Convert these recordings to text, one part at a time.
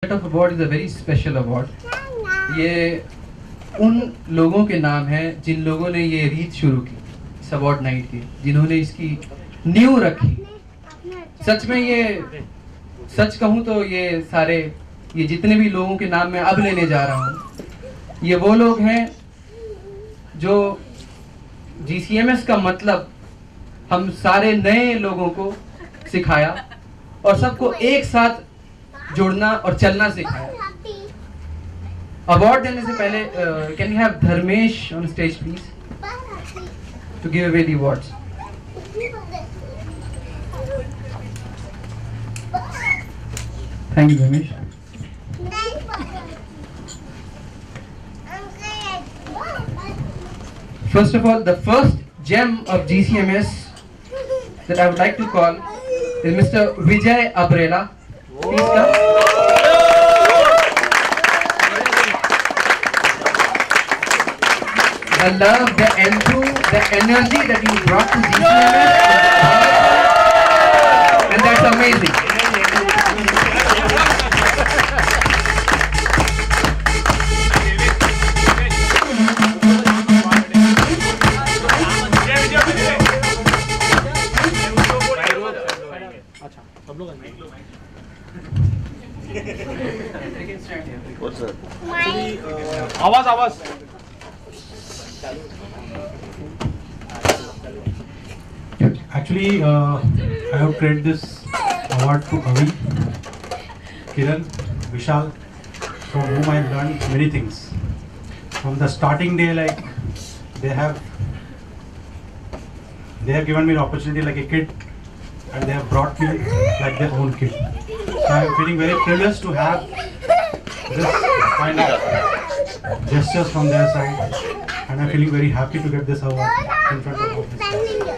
Of award is a very special award. ये उन लोगों के नाम हैं जिन लोगों ने ये रीत शुरू की इस अवार्ड नाइट की, जिन्होंने इसकी नींव रखी। सच में ये सच कहूँ तो ये जितने भी लोगों के नाम मैं अब लेने जा रहा हूँ, ये वो लोग हैं जो GCMS का मतलब हम सारे नए लोगों को सिखाया और सबको एक साथ जोड़ना और चलना सिखाया। अवार्ड देने से पहले can you have Dharmesh on stage please to give away the awards. Thank you Dharmesh. First of all, the first gem of GCMS that I would like to call is Mr. Vijay Abrela. Please come. The love, the enthusiasm, the energy that you brought to GCMS, and that's amazing. आवाज Actually, I have created this award to Avi, Kiran, Vishal, from whom I learned many things. From the starting day, like they have given me the opportunity like a kid, and they have brought me like their own kid. So I am feeling very privileged to have this kind of gestures from their side, and I am feeling very happy to get this award in front of all this.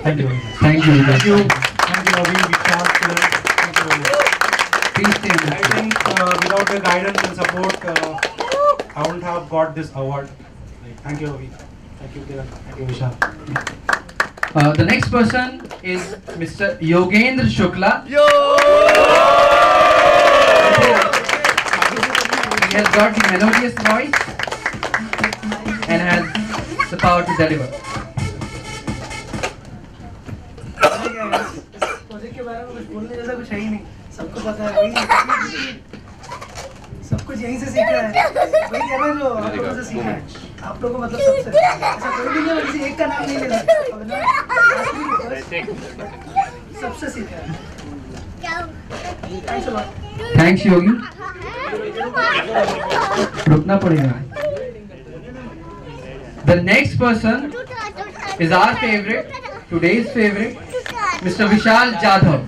Thank you very much. Thank you. Thank you, Avi, Vishal, Kiran. Thank you very much. Please stay with I us. think without the guidance and support, I wouldn't have got this award. Thank you, Avi. Thank you, Kiran. Thank you, Vishal. The next person is Mr. Yogendra Shukla. He has got the melodious voice and has the power to deliver. Project के बारे में कुछ बोलने जैसा कुछ है ही नहीं, सबको पता है वही सब कुछ यहीं से सीखा है, वही कहना जो आप लोगों से सीखा है, आप लोगों को मतलब सबसे ऐसा कोई भी नहीं है, किसी एक का नाम नहीं लेना, सबसे सीखा है। Thanks a lot. थैंक्स योगी। रुकना पड़ेगा। The next person is our favorite, today's favorite, Mr. Vishal Jadhav.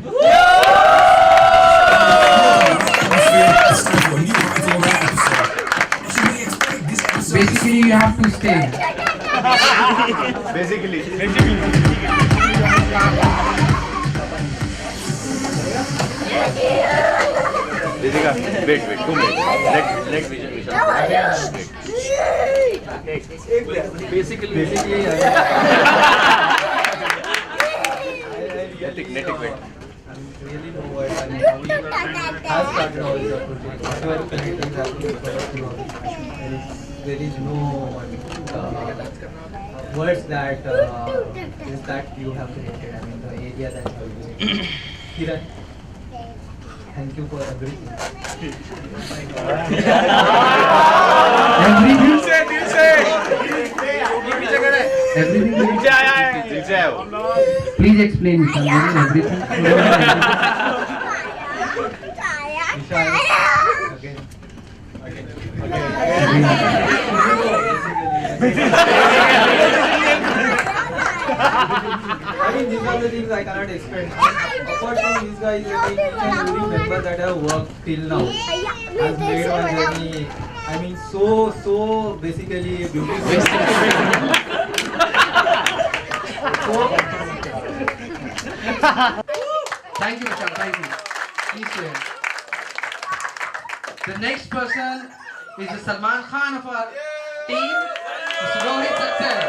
Basically, you have to stay. Basically. Jessica, wait, 2 minutes. Let Vishal. Basically, Netic, wait. Really know what and how we has started all the project. Whatever connecting is happening there is no words that is that you have created. I mean the area that you are doing. Kiran, thank you for everything. everything. दिल से आया वो। Please explain Vishal, everything. I mean, these are the things I cannot explain. Apart from these guys, each and every member that have worked till now has made my journey. I mean, so basically beautiful. Thank you, Vishal. Thank you. Please stay. The next person is the Salman Khan of our team, Mr. Rohit Saxena.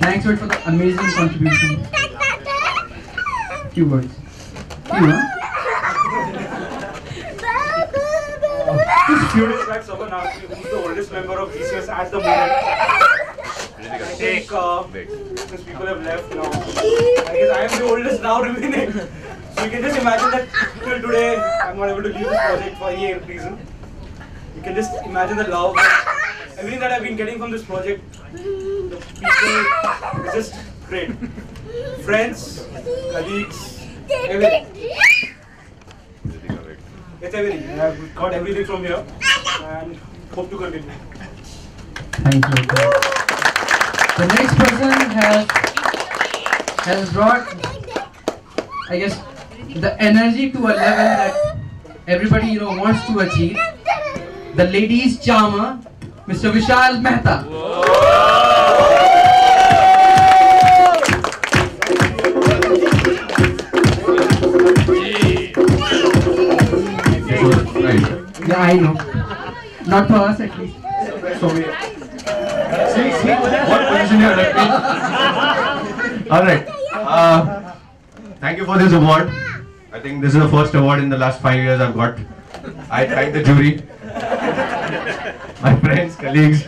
Thanks for the amazing contribution. Few words. Few, huh? Few days back, someone asked me who's the oldest member of GCS at the moment. I think because people have left now. I guess I am the oldest now remaining. So you can just imagine that till today I'm not able to leave this project for any reason. You can just imagine the love, everything that I've been getting from this project. The people is just great. Friends, colleagues, everything. It's everything. I've got everything from here and hope to continue. Thank you. The next person has brought, I guess, the energy to a level that everybody wants to achieve. The ladies' charmer, Mr. Vishal Mehta. Yeah, I know. Not for us at least. So see what position you have left in. All right. Thank you for this award. I think this is the first award in the last 5 years I've got. I thank the jury, my friends, colleagues.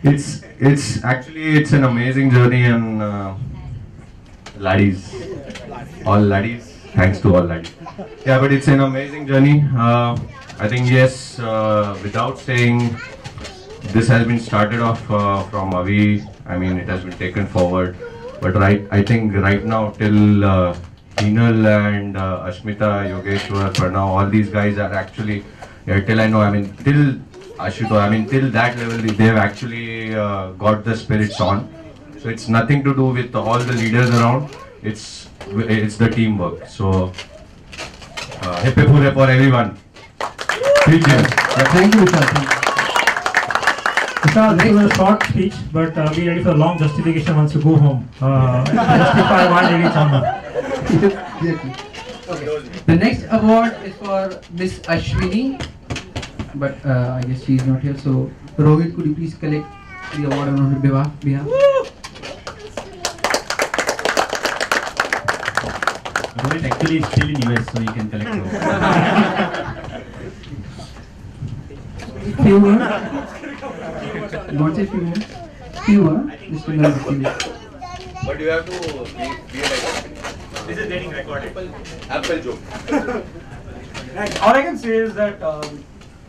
It's an amazing journey, and laddies, all laddies. Thanks to all laddies. Yeah, but it's an amazing journey. I think yes, without saying, this has been started off from Avi. I mean, it has been taken forward. But I think right now till Hinal and Ashmita, Yogeshwar, Pranav, all these guys are actually, till I know, I mean, till Ashutosh, I mean, till that level, they have actually got the spirits on. So it's nothing to do with all the leaders around. It's the teamwork. So, hip hip hooray for everyone. Thank you. Thank you, Vishal. Vishal, this was a short speech, but be ready for a long justification once you go home. Justify one lady charmer. The next award is for Miss Ashwini, but I guess she is not here. So, Rohit, could you please collect the award on her behalf? Rohit actually is still in US, so you can collect it. Few words? You want to say few words? Few words? Just remember few. But you have to be like This is getting recorded. Apple joke. And all I can say is that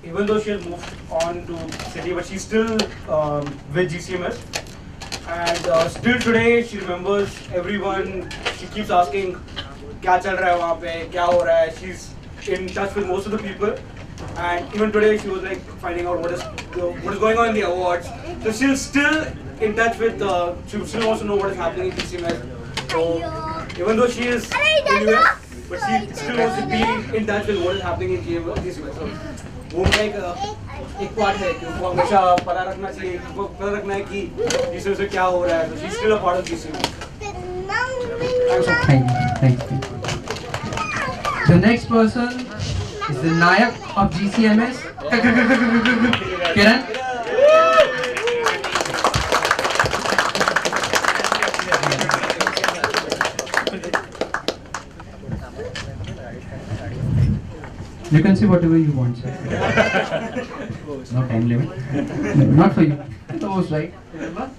even though she has moved on to city, but she's still with GCMS. And still today she remembers everyone. She keeps asking, "Kya chal raha hai wahan pe? Kya ho raha hai?" She's in touch with most of the people. And even today she was like finding out what is going on in the awards. So she's still in touch with. She still wants to know what is happening in GCMS. So even though she is in US, but she still wants to be in touch with what is happening in GCMS. So वो मेरा एक part है कि उनको हमेशा पता रखना चाहिए, उनको पता रखना है कि GCMS में क्या हो रहा है. So she's still a part of GCMS. Thank you. The next person is the Nayak of GCMS. Kiran. You can say whatever you want, sir. No time limit. Not for you. Those, right? Remember?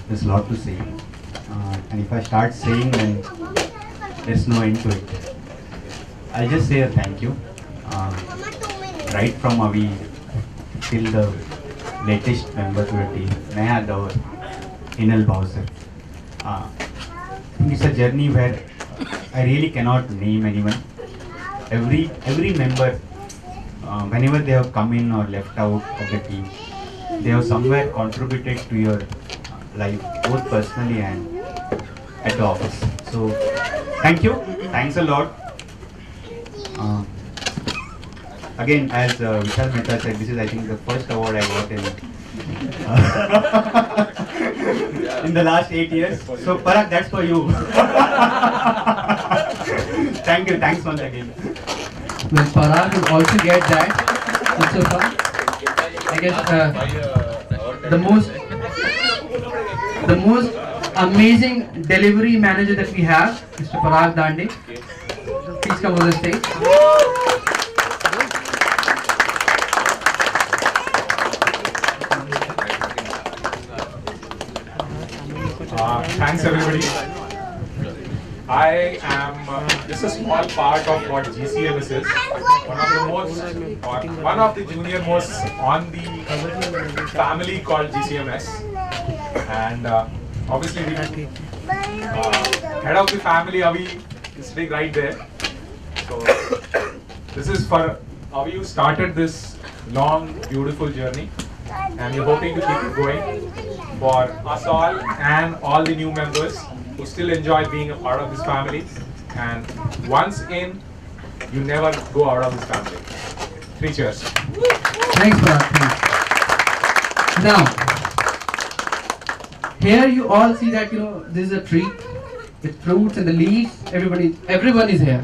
There's a lot to say. And if I start saying, then there's no end to it. I'll just say a thank you. Right from Avi till the latest member to the team, Neha Daur, Hinal Bowser. I think it's a journey where I really cannot name anyone. Every member, whenever they have come in or left out of the team, they have somewhere contributed to your life, both personally and at the office. So, thank you. Thanks a lot. Again, as Vishal Mehta said, this is I think the first award I got in the last 8 years. So, Parag, that's for you. Thank you. Thanks once again. Well, Parag will also get that. It's so fun. I guess the most amazing delivery manager that we have, Mr. Parag Dande. Please come on the stage. Thanks everybody. I am just a small part of what GCMS is. One of the junior most on the family called GCMS, and obviously the head of the family Avi is sitting right there. So this is for Avi, who started this long beautiful journey, and we're hoping to keep it going for us all and all the new members who still enjoy being a part of this family. And once in, you never go out of this family. 3 cheers. Thanks, Parag. Thanks. Now, here you all see that this is a tree with fruits and the leaves. Everyone is here.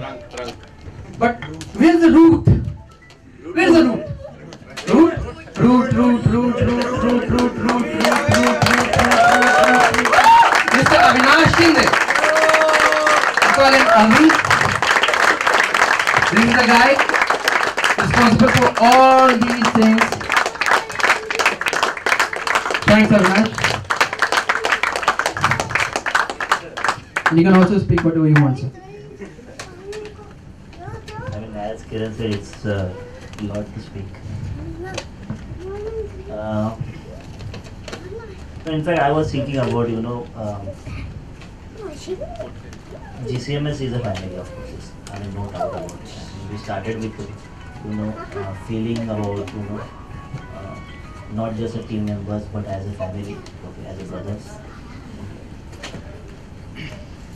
But where's the root? Where's the root? Root. Mr. Avinash Shinde. We call him Avi. This is the guy responsible for all these things. Thanks, Avinash. You can also speak whatever you want, sir. I mean, as Kiran said, it's a lot to speak. In fact, I was thinking about, GCMS is a family, of course. I mean, no doubt about it. We started with, feeling about, not just a team members, but as a family, as a brothers.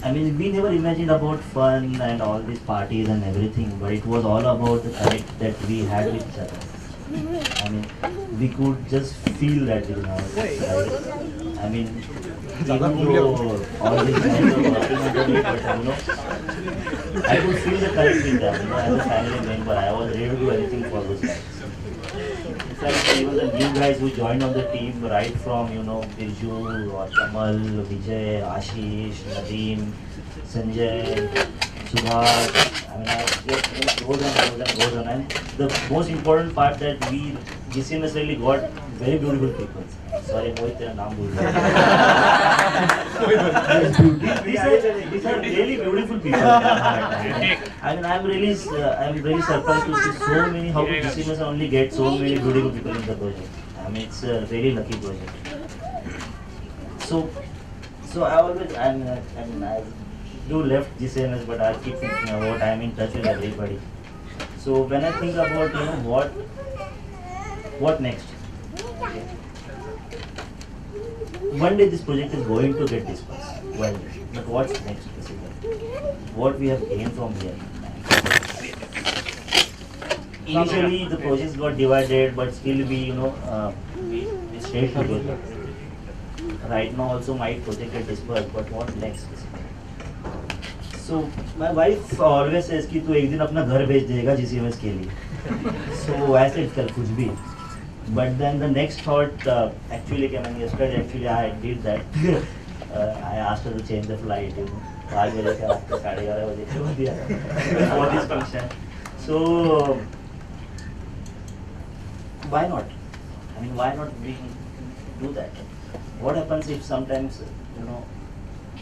I mean, we never imagined about fun and all these parties and everything, but it was all about the connect that we had with each other. I mean, we could just feel that within ourselves, right? I mean, even though all these guys were working under me, but I could feel the connect with them. As a family member, I was ready to do anything for those guys. In fact, even the new guys who joined on the team, right from, Birju or Kamal, Vijay, Ashish, Nadeem, Sanjay, Subhash, I mean, I just goes on. And the most important part that GCMS really got very beautiful people. Sorry, Mohit, tera naam bhul gaya. These are really beautiful people. I mean, I'm really surprised to see so many, how GCMS only get so many beautiful people in the project. I mean, it's a really lucky project. So I always, I do left GCMS, but I keep thinking about, I'm in touch with everybody. So when I think about, what next? Okay. One day this project is going to get dispersed. Well, but what's next basically? What we have gained from here? Initially the projects got divided, but still we stayed together. Right now also my project is dispersed, but what next basically? So my wife always says कि तू एक दिन अपना घर बेच देगा GCMS के लिए. So I said चल कुछ भी. But then the next thought actually came, and yesterday I did that. I asked her to change the flight. 5 बजे से रात के 11:30 बजे कर दिया for this function. So why not? I mean, why not we do that? What happens if sometimes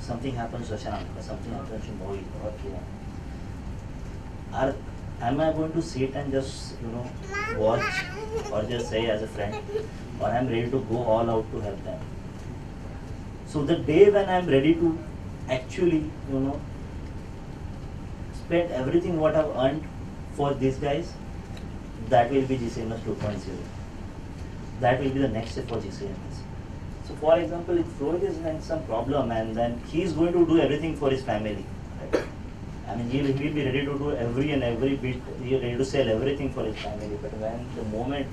something happens to Shank, or something happens to Mohit or Kiran? Am I going to sit and just watch or just say as a friend, or I'm ready to go all out to help them? So the day when I'm ready to actually spend everything what I've earned for these guys, that will be GCMS 2.0. That will be the next step for GCMS. So for example, if Rohit is in some problem and then he's going to do everything for his family, right? I mean, he'll be ready to do every bit, he's ready to sell everything for his family. But when the moment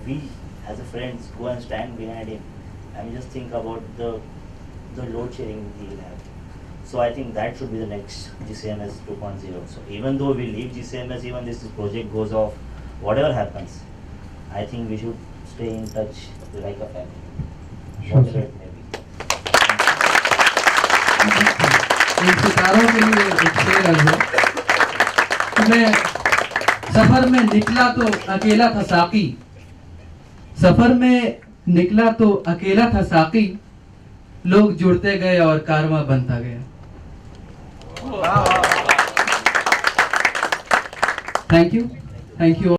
we as a friends go and stand behind him, I mean, just think about the load sharing he will have. So I think that should be the next GCMS 2.0. So even though we leave GCMS, even this project goes off, whatever happens, I think we should stay in touch like a family. Sure, Whatever sir. it may be. इन सितारों के लिए एक शेर अर्ज है कि मैं सफर में निकला तो अकेला था साकी, सफर में निकला तो अकेला था साकी, लोग जुड़ते गए और कारवां बनता गया। Thank you